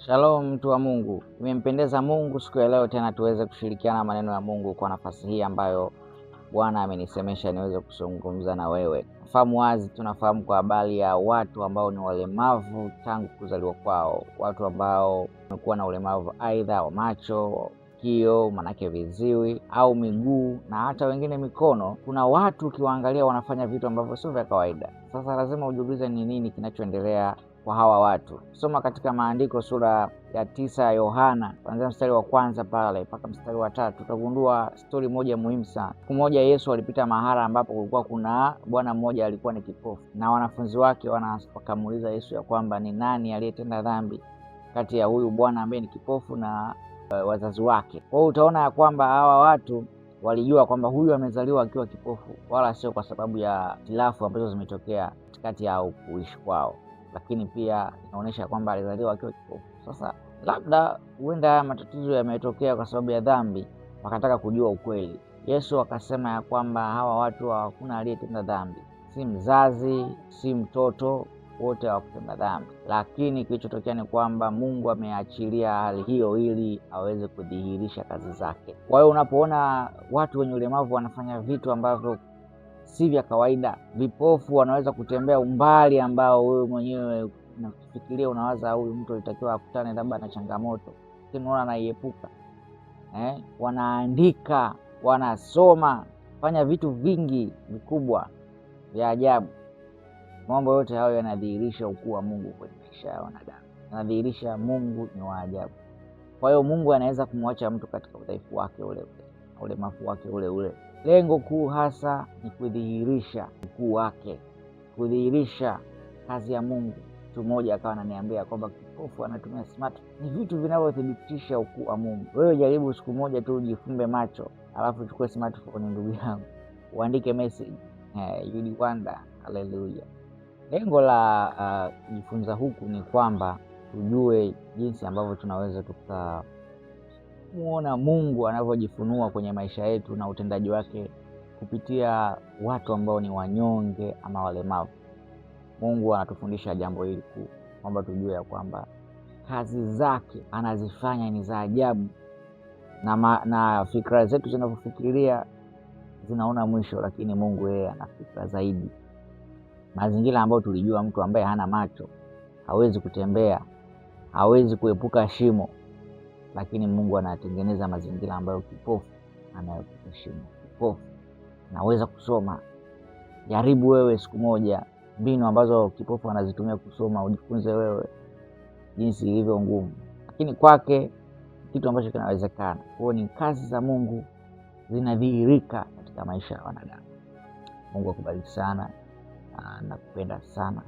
Shalom mtu wa Mungu. Imempendeza Mungu siku ya leo tena tuweze kushirikiana maneno ya Mungu kwa nafasi hii ambayo Bwana amenisemesha niweze kuzungumza na wewe. Fahamu wazi, tunafahamu kwa habari ya watu ambao ni walemavu tangu kuzaliwa kwao, watu ambao wamekuwa na ulemavu aidha wa macho, sikio, manake viziwi au miguu na hata wengine mikono. Kuna watu ukiwaangalia wanafanya vitu ambavyo sio vya kawaida. Sasa lazima ujiulize ni nini kinachoendelea kwa hawa watu. Soma katika maandiko sura ya 9 ya Yohana kuanzia mstari wa 1 pale mpaka mstari wa 3, utagundua stori moja muhimu sana. Siku moja Yesu alipita mahala ambapo kulikuwa kuna bwana mmoja alikuwa ni kipofu, na wanafunzi wake wakamuuliza Yesu ya kwamba ni nani aliyetenda dhambi kati ya huyu bwana ambaye ni kipofu na wazazi wake. Kwa hiyo utaona ya kwamba hawa watu walijua kwamba huyu amezaliwa akiwa kipofu, wala sio kwa sababu ya hitilafu ambazo zimetokea katikati yao kuishi kwao, lakini pia inaonyesha kwamba alizaliwa akiwa kipofu. Sasa labda huenda haya matatizo yametokea kwa sababu ya dhambi, wakataka kujua ukweli. Yesu akasema ya kwamba hawa watu hakuna aliyetenda dhambi, si mzazi, si mtoto, wote hawakutenda dhambi, lakini kilichotokea ni kwamba Mungu ameachilia hali hiyo ili aweze kudhihirisha kazi zake. Kwa hiyo unapoona watu wenye ulemavu wanafanya vitu ambavyo si vya kawaida, vipofu wanaweza kutembea umbali ambao wewe mwenyewe unafikiria, unawaza huyu mtu alitakiwa akutane labda na changamoto, lakini unaona anaiepuka. Wanaandika, wanasoma, fanya vitu vingi vikubwa vya ajabu. Mambo yote hayo yanadhihirisha ukuu wa Mungu kwenye maisha ya wanadamu, yanadhihirisha Mungu ni wa ajabu. Kwa hiyo Mungu anaweza kumwacha mtu katika udhaifu wake ule ule, ulemavu wake ule ule. Lengo kuu hasa ni kudhihirisha ukuu wake, kudhihirisha kazi ya Mungu. Mtu mmoja akawa ananiambia kwamba kipofu anatumia smartphone. Ni vitu vinavyothibitisha ukuu wa Mungu. Wewe jaribu siku moja tu ujifumbe macho, alafu uchukue smartphone, ndugu yangu, uandike message, you'll wonder. Haleluya. Lengo la kujifunza huku ni kwamba tujue jinsi ambavyo tunaweza tukamuona Mungu anavyojifunua kwenye maisha yetu na utendaji wake kupitia watu ambao ni wanyonge ama walemavu. Mungu anatufundisha jambo hili kuu, kwamba tujue ya kwamba kazi zake anazifanya ni za ajabu, na fikra zetu zinavyofikiria zinaona mwisho, lakini Mungu yeye ana fikra zaidi. Mazingira ambayo tulijua mtu ambaye hana macho hawezi kutembea, hawezi kuepuka shimo, lakini Mungu anatengeneza mazingira ambayo kipofu anaepuka shimo, kipofu anaweza kusoma. Jaribu wewe siku moja mbinu ambazo kipofu anazitumia kusoma, ujifunze wewe jinsi ilivyo ngumu, lakini kwake kitu ambacho kinawezekana. Kwa hiyo ni kazi za Mungu zinadhihirika katika maisha ya wanadamu. Mungu akubariki sana. Nakupenda sana.